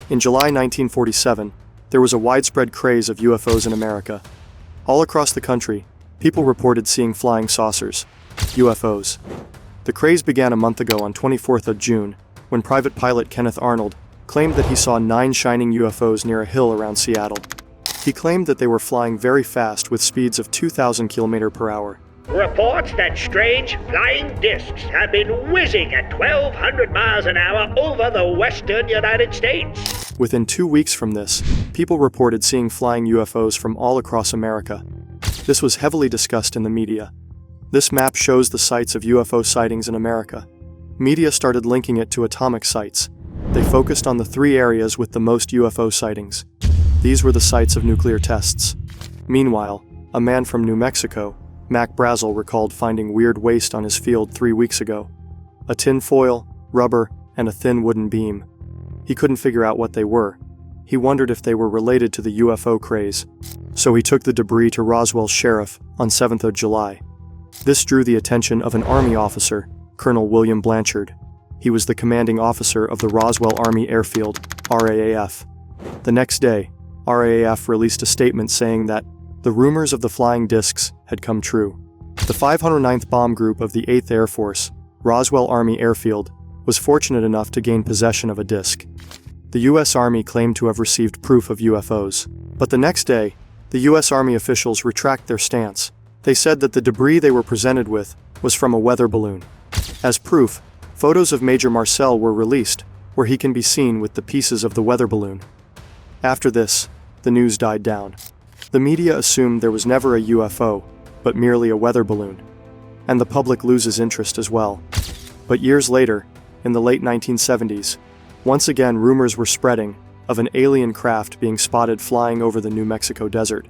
In July 1947, there was a widespread craze of UFOs in America. All across the country, people reported seeing flying saucers, UFOs. The craze began a month ago on 24th of June, when private pilot Kenneth Arnold claimed that he saw 9 shining UFOs near a hill around Seattle. He claimed that they were flying very fast with speeds of 2,000 km per hour. Reports that strange flying discs have been whizzing at 1,200 miles an hour over the western United States. Within 2 weeks from this, people reported seeing flying UFOs from all across America. This was heavily discussed in the media. This map shows the sites of UFO sightings in America. Media started linking it to atomic sites. They focused on the 3 areas with the most UFO sightings. These were the sites of nuclear tests. Meanwhile, a man from New Mexico, Mac Brazel, recalled finding weird waste on his field 3 weeks ago. A tin foil, rubber, and a thin wooden beam. He couldn't figure out what they were. He wondered if they were related to the UFO craze. So he took the debris to Roswell's sheriff on 7th of July. This drew the attention of an Army officer, Colonel William Blanchard. He was the commanding officer of the Roswell Army Airfield, RAAF. The next day, RAAF released a statement saying that the rumors of the flying discs had come true. The 509th Bomb Group of the 8th Air Force, Roswell Army Airfield, was fortunate enough to gain possession of a disc. The U.S. Army claimed to have received proof of UFOs. But the next day, the U.S. Army officials retract their stance. They said that the debris they were presented with was from a weather balloon. As proof, photos of Major Marcel were released, where he can be seen with the pieces of the weather balloon. After this, the news died down. The media assumed there was never a UFO, but merely a weather balloon. And the public loses interest as well. But years later, in the late 1970s, once again rumors were spreading of an alien craft being spotted flying over the New Mexico desert.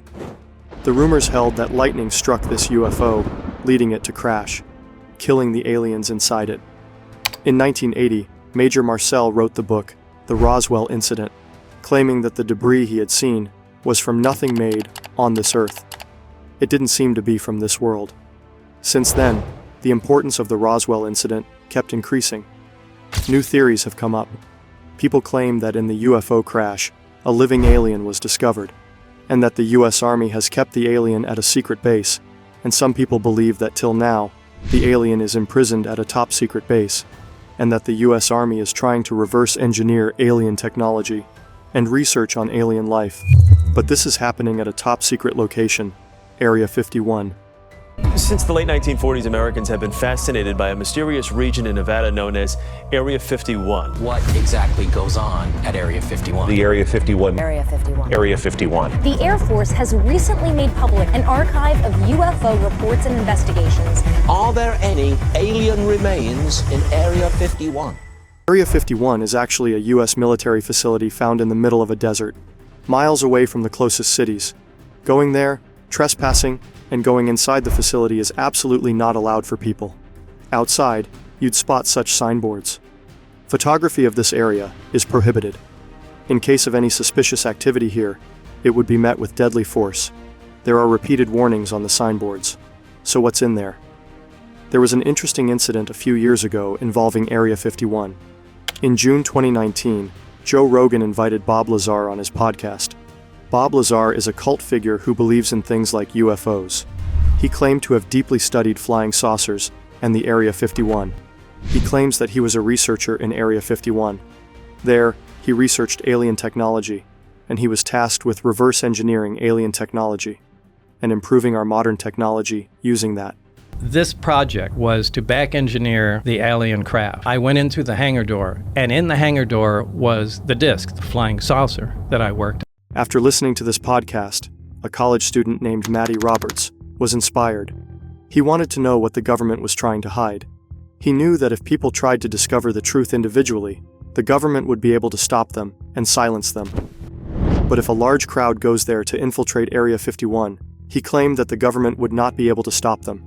The rumors held that lightning struck this UFO, leading it to crash, killing the aliens inside it. In 1980, Major Marcel wrote the book, The Roswell Incident, claiming that the debris he had seen was from nothing made on this earth. It didn't seem to be from this world. Since then, the importance of the Roswell incident kept increasing. New theories have come up. People claim that in the UFO crash, a living alien was discovered, and that the U.S. Army has kept the alien at a secret base, and some people believe that till now, the alien is imprisoned at a top-secret base, and that the U.S. Army is trying to reverse engineer alien technology and research on alien life. But this is happening at a top-secret location, Area 51. Since the late 1940s, Americans have been fascinated by a mysterious region in Nevada known as Area 51. What exactly goes on at Area 51? The Area 51. Area 51. Area 51. The Air Force has recently made public an archive of UFO reports and investigations. Are there any alien remains in Area 51? Area 51 is actually a U.S. military facility found in the middle of a desert, miles away from the closest cities. Going there, trespassing, and going inside the facility is absolutely not allowed for people. Outside, you'd spot such signboards. Photography of this area is prohibited. In case of any suspicious activity here, it would be met with deadly force. There are repeated warnings on the signboards. So what's in there? There was an interesting incident a few years ago involving Area 51. In June 2019, Joe Rogan invited Bob Lazar on his podcast. Bob Lazar is a cult figure who believes in things like UFOs. He claimed to have deeply studied flying saucers and the Area 51. He claims that he was a researcher in Area 51. There, he researched alien technology, and he was tasked with reverse engineering alien technology and improving our modern technology using that. This project was to back engineer the alien craft. I went into the hangar door, and in the hangar door was the disc, the flying saucer that I worked on. After listening to this podcast, a college student named Matty Roberts was inspired. He wanted to know what the government was trying to hide. He knew that if people tried to discover the truth individually, the government would be able to stop them and silence them. But if a large crowd goes there to infiltrate Area 51, he claimed that the government would not be able to stop them.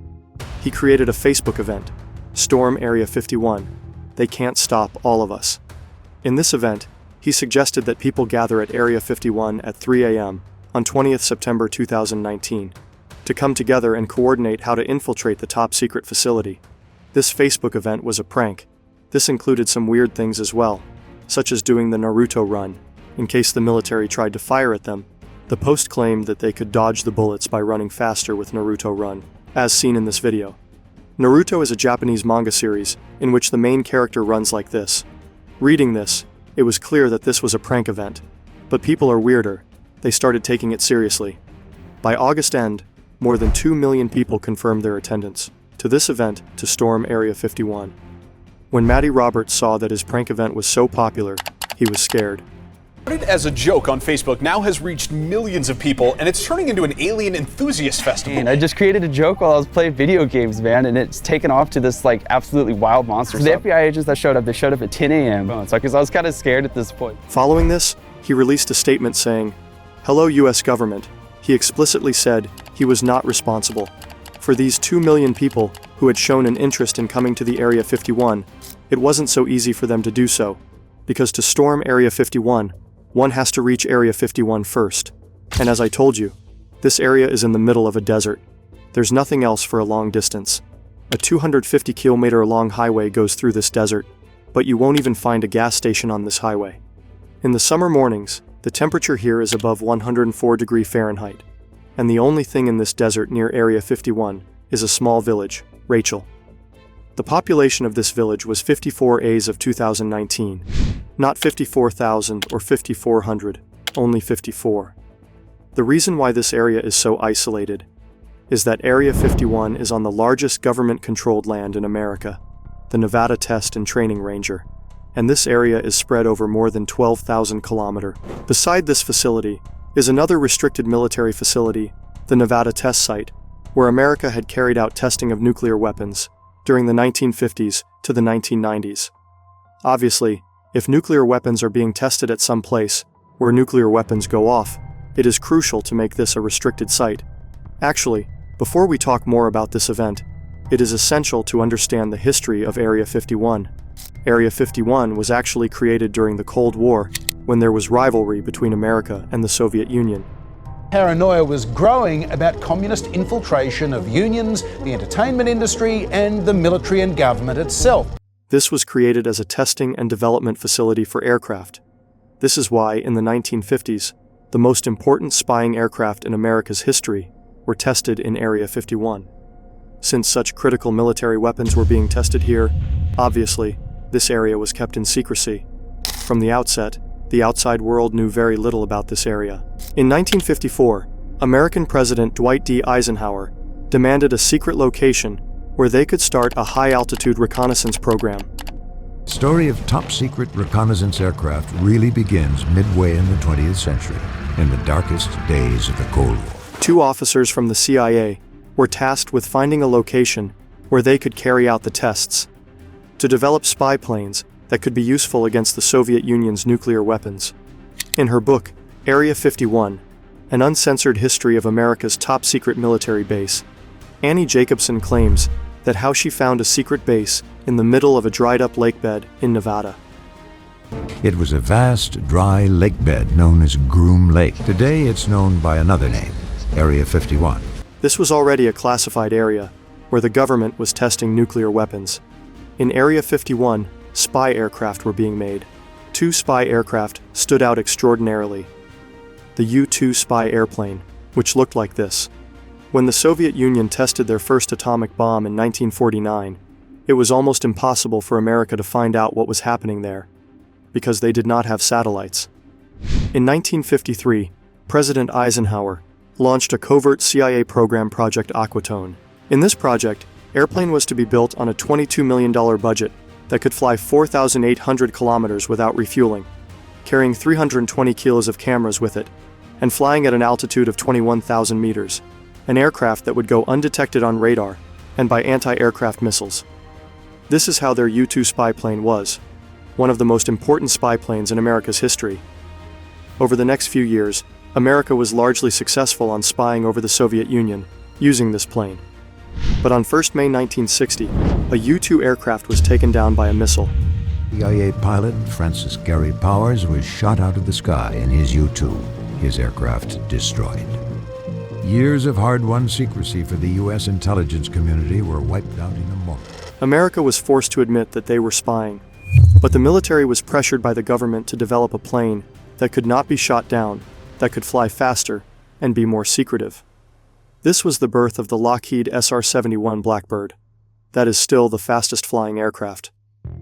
He created a Facebook event, Storm Area 51. They can't stop all of us. In this event, he suggested that people gather at Area 51 at 3 a.m. on 20th September 2019 to come together and coordinate how to infiltrate the top-secret facility. This Facebook event was a prank. This included some weird things as well, such as doing the Naruto run, in case the military tried to fire at them. The Post claimed that they could dodge the bullets by running faster with Naruto Run, as seen in this video. Naruto is a Japanese manga series in which the main character runs like this. Reading this, it was clear that this was a prank event. But people are weirder. They started taking it seriously. By August end, more than 2 million people confirmed their attendance to this event to storm Area 51. When Matty Roberts saw that his prank event was so popular, he was scared. Started as a joke on Facebook, now has reached millions of people, and it's turning into an alien enthusiast festival. And I just created a joke while I was playing video games, man, and it's taken off to this like absolutely wild monster. So the FBI agents that showed up, they showed up at 10 a.m. So because I was kind of scared at this point. Following this, he released a statement saying, "Hello US government." He explicitly said he was not responsible for these 2 million people who had shown an interest in coming to the Area 51. It wasn't so easy for them to do so, because to storm Area 51, one has to reach Area 51 first. And as I told you, this area is in the middle of a desert. There's nothing else for a long distance. A 250-kilometer long highway goes through this desert, but you won't even find a gas station on this highway. In the summer mornings, the temperature here is above 104 degrees Fahrenheit, and the only thing in this desert near Area 51 is a small village, Rachel. The population of this village was 54 as of 2019, not 54,000 or 5,400, only 54. The reason why this area is so isolated is that Area 51 is on the largest government-controlled land in America, the Nevada Test and Training Ranger, and this area is spread over more than 12,000 kilometers. Beside this facility is another restricted military facility, the Nevada Test Site, where America had carried out testing of nuclear weapons during the 1950s to the 1990s. Obviously, if nuclear weapons are being tested at some place where nuclear weapons go off, it is crucial to make this a restricted site. Actually, before we talk more about this event, it is essential to understand the history of Area 51. Area 51 was actually created during the Cold War, when there was rivalry between America and the Soviet Union. Paranoia was growing about communist infiltration of unions, the entertainment industry, and the military and government itself. This was created as a testing and development facility for aircraft. This is why, in the 1950s, the most important spying aircraft in America's history were tested in Area 51. Since such critical military weapons were being tested here, obviously, this area was kept in secrecy. From the outset, the outside world knew very little about this area. In 1954, American President Dwight D. Eisenhower demanded a secret location where they could start a high-altitude reconnaissance program. The story of top-secret reconnaissance aircraft really begins midway in the 20th century, in the darkest days of the Cold War. 2 officers from the CIA were tasked with finding a location where they could carry out the tests to develop spy planes that could be useful against the Soviet Union's nuclear weapons. In her book, Area 51, An Uncensored History of America's Top-Secret Military Base, Annie Jacobson claims that how she found a secret base in the middle of a dried-up lakebed in Nevada. It was a vast, dry lakebed known as Groom Lake. Today it's known by another name, Area 51. This was already a classified area where the government was testing nuclear weapons. In Area 51, spy aircraft were being made. 2 spy aircraft stood out extraordinarily. The U-2 spy airplane, which looked like this. When the Soviet Union tested their first atomic bomb in 1949, it was almost impossible for America to find out what was happening there, because they did not have satellites. In 1953, President Eisenhower launched a covert CIA program, Project Aquatone. In this project, airplane was to be built on a $22 million budget that could fly 4,800 kilometers without refueling, carrying 320 kilos of cameras with it, and flying at an altitude of 21,000 meters, an aircraft that would go undetected on radar and by anti-aircraft missiles. This is how their U-2 spy plane was, one of the most important spy planes in America's history. Over the next few years, America was largely successful on spying over the Soviet Union using this plane. But on 1st May 1960, a U-2 aircraft was taken down by a missile. CIA pilot Francis Gary Powers was shot out of the sky in his U-2, his aircraft destroyed. Years of hard-won secrecy for the U.S. intelligence community were wiped out in a moment. America was forced to admit that they were spying, but the military was pressured by the government to develop a plane that could not be shot down, that could fly faster, and be more secretive. This was the birth of the Lockheed SR-71 Blackbird. That is still the fastest flying aircraft.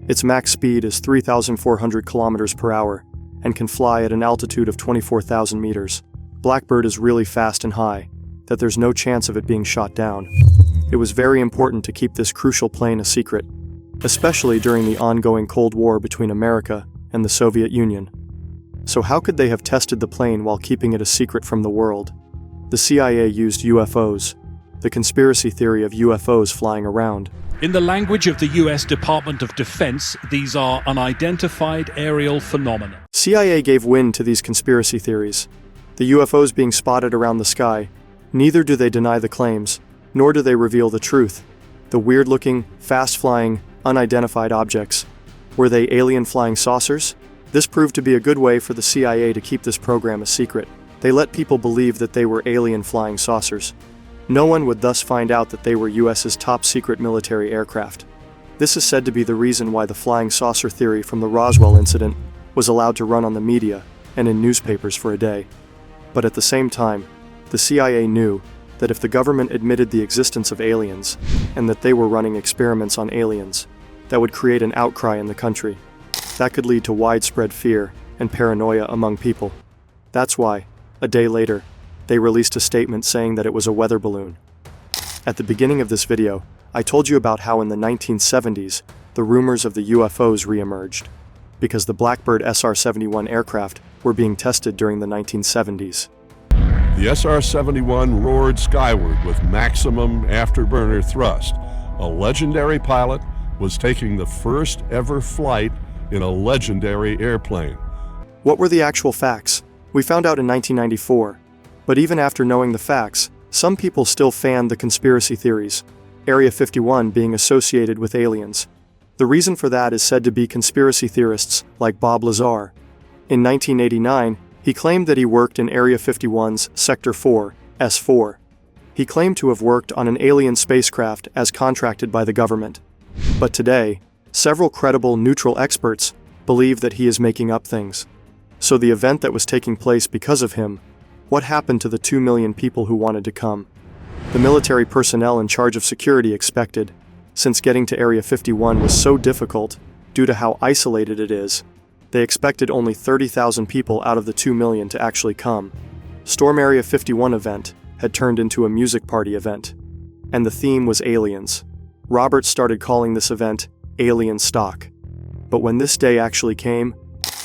Its max speed is 3,400 kilometers per hour and can fly at an altitude of 24,000 meters. Blackbird is really fast and high, that there's no chance of it being shot down. It was very important to keep this crucial plane a secret, especially during the ongoing Cold War between America and the Soviet Union. So how could they have tested the plane while keeping it a secret from the world? The CIA used UFOs, the conspiracy theory of UFOs flying around. In the language of the US Department of Defense, these are unidentified aerial phenomena. CIA gave wind to these conspiracy theories. The UFOs being spotted around the sky, neither do they deny the claims, nor do they reveal the truth. The weird-looking, fast-flying, unidentified objects. Were they alien flying saucers? This proved to be a good way for the CIA to keep this program a secret. They let people believe that they were alien flying saucers. No one would thus find out that they were US's top-secret military aircraft. This is said to be the reason why the flying saucer theory from the Roswell incident was allowed to run on the media and in newspapers for a day. But at the same time, the CIA knew that if the government admitted the existence of aliens and that they were running experiments on aliens, that would create an outcry in the country. That could lead to widespread fear and paranoia among people. That's why, a day later, they released a statement saying that it was a weather balloon. At the beginning of this video, I told you about how in the 1970s, the rumors of the UFOs re-emerged, because the Blackbird SR-71 aircraft were being tested during the 1970s. The SR-71 roared skyward with maximum afterburner thrust. A legendary pilot was taking the first ever flight in a legendary airplane. What were the actual facts? We found out in 1994. But even after knowing the facts, some people still fanned the conspiracy theories, Area 51 being associated with aliens. The reason for that is said to be conspiracy theorists like Bob Lazar. In 1989, he claimed that he worked in Area 51's Sector 4, S4. He claimed to have worked on an alien spacecraft as contracted by the government. But today, several credible neutral experts believe that he is making up things. So the event that was taking place because of him, what happened to the 2 million people who wanted to come? The military personnel in charge of security expected, since getting to Area 51 was so difficult due to how isolated it is, they expected only 30,000 people out of the 2 million to actually come. Storm Area 51 event had turned into a music party event, and the theme was aliens. Roberts started calling this event Alien Stock. But when this day actually came,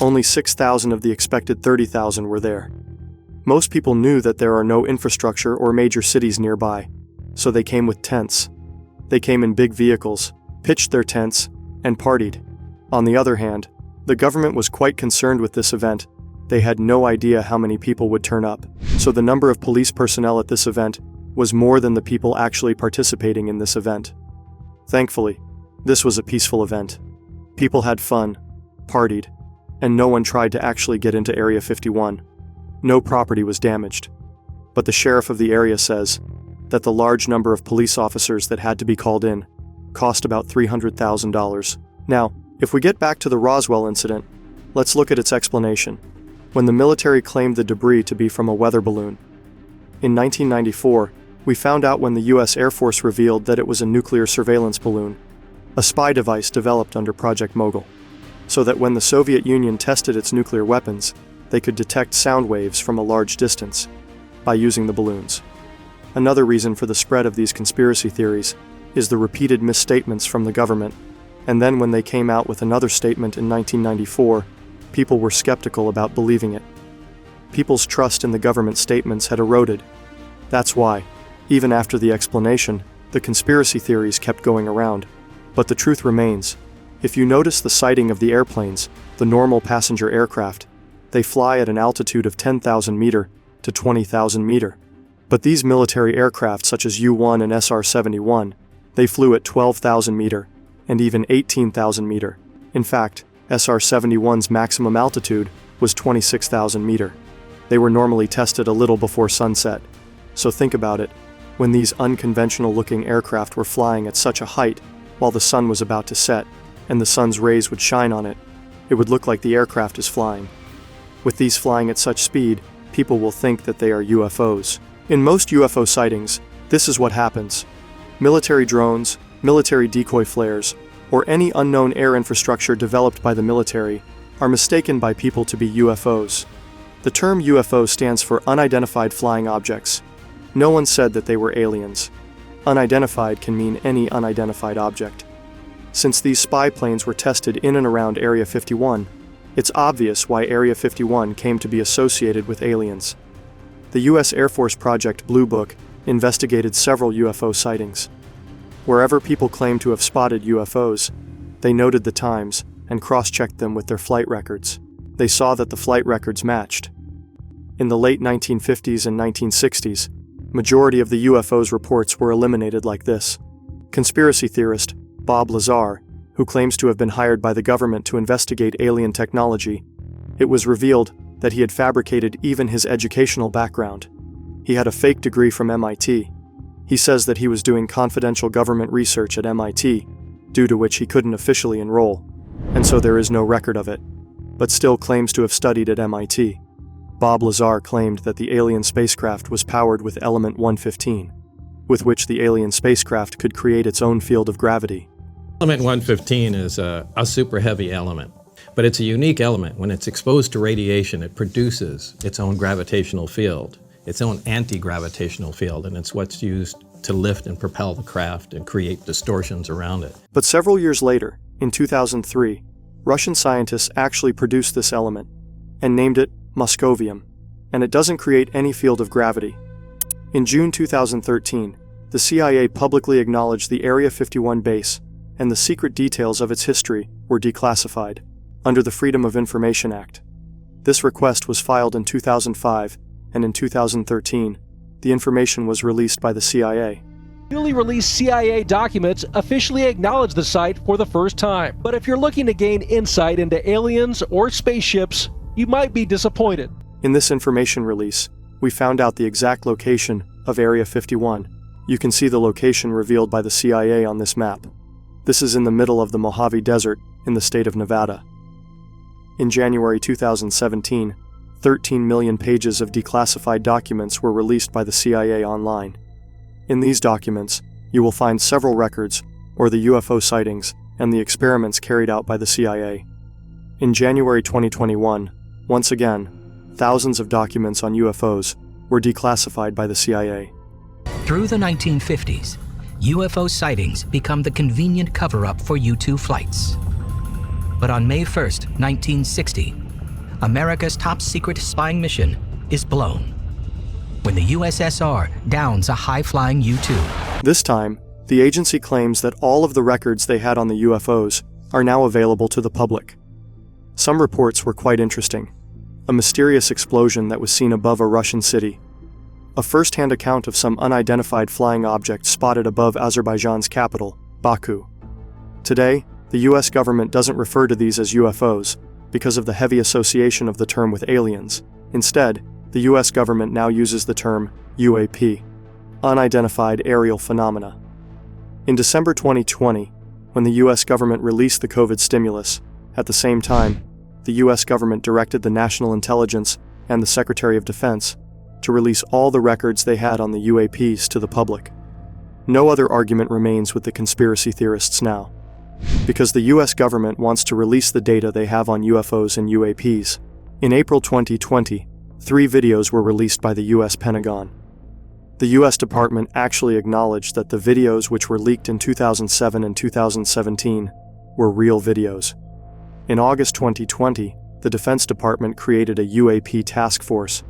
only 6,000 of the expected 30,000 were there. Most people knew that there are no infrastructure or major cities nearby, so they came with tents. They came in big vehicles, pitched their tents, and partied. On the other hand, the government was quite concerned with this event. They had no idea how many people would turn up, so the number of police personnel at this event was more than the people actually participating in this event. Thankfully, this was a peaceful event. People had fun, partied, and no one tried to actually get into Area 51. No property was damaged. But the sheriff of the area says that the large number of police officers that had to be called in cost about $300,000. Now, if we get back to the Roswell incident, let's look at its explanation. When the military claimed the debris to be from a weather balloon. In 1994, we found out when the US Air Force revealed that it was a nuclear surveillance balloon, a spy device developed under Project Mogul, so that when the Soviet Union tested its nuclear weapons, they could detect sound waves from a large distance by using the balloons. Another reason for the spread of these conspiracy theories is the repeated misstatements from the government, and then when they came out with another statement in 1994, people were skeptical about believing it. People's trust in the government statements had eroded. That's why, even after the explanation, the conspiracy theories kept going around. But the truth remains. If you notice the sighting of the airplanes, the normal passenger aircraft, they fly at an altitude of 10,000 meter to 20,000 meter. But these military aircraft such as U-1 and SR-71, they flew at 12,000 meter and even 18,000 meter. In fact, SR-71's maximum altitude was 26,000 meter. They were normally tested a little before sunset. So think about it. When these unconventional-looking aircraft were flying at such a height while the sun was about to set and the sun's rays would shine on it, it would look like the aircraft is flying. With these flying at such speed, people will think that they are UFOs. In most UFO sightings, this is what happens. Military drones, military decoy flares, or any unknown air infrastructure developed by the military are mistaken by people to be UFOs. The term UFO stands for unidentified flying objects. No one said that they were aliens. Unidentified can mean any unidentified object. Since these spy planes were tested in and around Area 51, it's obvious why Area 51 came to be associated with aliens. The U.S. Air Force Project Blue Book investigated several UFO sightings. Wherever people claimed to have spotted UFOs, they noted the times and cross-checked them with their flight records. They saw that the flight records matched. In the late 1950s and 1960s, majority of the UFOs reports were eliminated like this. Conspiracy theorist Bob Lazar, who claims to have been hired by the government to investigate alien technology, it was revealed that he had fabricated even his educational background. He had a fake degree from MIT. He says that he was doing confidential government research at MIT, due to which he couldn't officially enroll, and so there is no record of it, but still claims to have studied at MIT. Bob Lazar claimed that the alien spacecraft was powered with element 115, with which the alien spacecraft could create its own field of gravity. Element 115 is a super heavy element, but it's a unique element. When it's exposed to radiation, it produces its own gravitational field, its own anti-gravitational field, and it's what's used to lift and propel the craft and create distortions around it. But several years later, in 2003, Russian scientists actually produced this element and named it Moscovium, and it doesn't create any field of gravity. In June 2013, the CIA publicly acknowledged the Area 51 base, and the secret details of its history were declassified under the Freedom of Information Act. This request was filed in 2005, and in 2013, the information was released by the CIA. Newly released CIA documents officially acknowledge the site for the first time. But if you're looking to gain insight into aliens or spaceships, you might be disappointed. In this information release, we found out the exact location of Area 51. You can see the location revealed by the CIA on this map. This is in the middle of the Mojave Desert in the state of Nevada. In January 2017, 13 million pages of declassified documents were released by the CIA online. In these documents, you will find several records, or the UFO sightings, and the experiments carried out by the CIA. In January 2021, once again, thousands of documents on UFOs were declassified by the CIA. Through the 1950s, UFO sightings become the convenient cover-up for U-2 flights. But on May 1st, 1960, America's top-secret spying mission is blown when the USSR downs a high-flying U-2. This time, the agency claims that all of the records they had on the UFOs are now available to the public. Some reports were quite interesting. A mysterious explosion that was seen above a Russian city. A first-hand account of some unidentified flying object spotted above Azerbaijan's capital, Baku. Today, the US government doesn't refer to these as UFOs because of the heavy association of the term with aliens. Instead, the US government now uses the term UAP, Unidentified Aerial Phenomena. In December 2020, when the US government released the COVID stimulus, at the same time, the US government directed the National Intelligence and the Secretary of Defense to release all the records they had on the UAPs to the public. No other argument remains with the conspiracy theorists now, because the US government wants to release the data they have on UFOs and UAPs. In April 2020, 3 videos were released by the US Pentagon. The US Department actually acknowledged that the videos which were leaked in 2007 and 2017 were real videos. In August 2020, the Defense Department created a UAP task force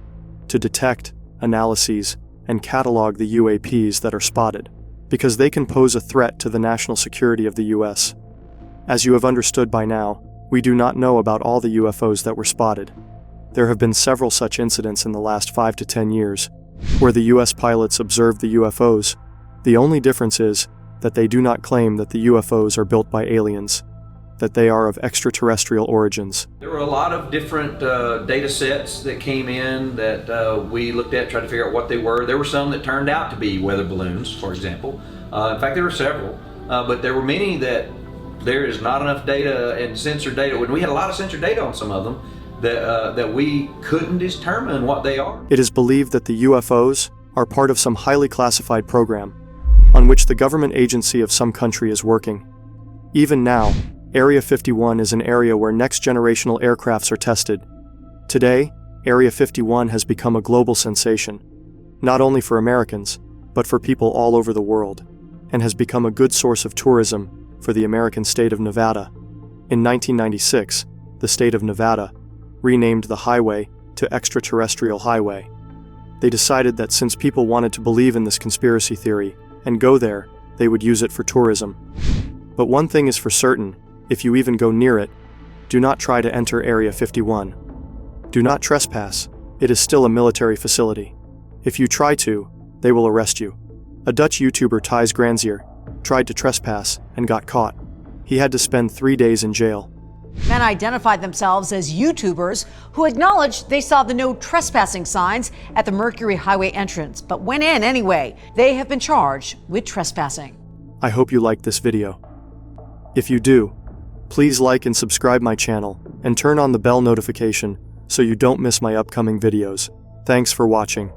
to detect, analyses, and catalog the UAPs that are spotted, because they can pose a threat to the national security of the US. As you have understood by now, we do not know about all the UFOs that were spotted. There have been several such incidents in the last 5 to 10 years, where the US pilots observed the UFOs. The only difference is that they do not claim that the UFOs are built by aliens, that they are of extraterrestrial origins. There were a lot of different data sets that came in that we looked at, tried to figure out what they were. There were some that turned out to be weather balloons, for example. In fact, there were several, but there were many that there is not enough data and sensor data. When we had a lot of sensor data on some of them, that we couldn't determine what they are. It is believed that the UFOs are part of some highly classified program on which the government agency of some country is working. Even now, Area 51 is an area where next-generational aircrafts are tested. Today, Area 51 has become a global sensation, not only for Americans, but for people all over the world, and has become a good source of tourism for the American state of Nevada. In 1996, the state of Nevada renamed the highway to Extraterrestrial Highway. They decided that since people wanted to believe in this conspiracy theory and go there, they would use it for tourism. But one thing is for certain, if you even go near it, do not try to enter Area 51. Do not trespass, it is still a military facility. If you try to, they will arrest you. A Dutch YouTuber, Thijs Granzier, tried to trespass and got caught. He had to spend 3 days in jail. Men identified themselves as YouTubers who acknowledged they saw the no trespassing signs at the Mercury Highway entrance, but went in anyway. They have been charged with trespassing. I hope you liked this video. If you do, please like and subscribe my channel and turn on the bell notification so you don't miss my upcoming videos. Thanks for watching.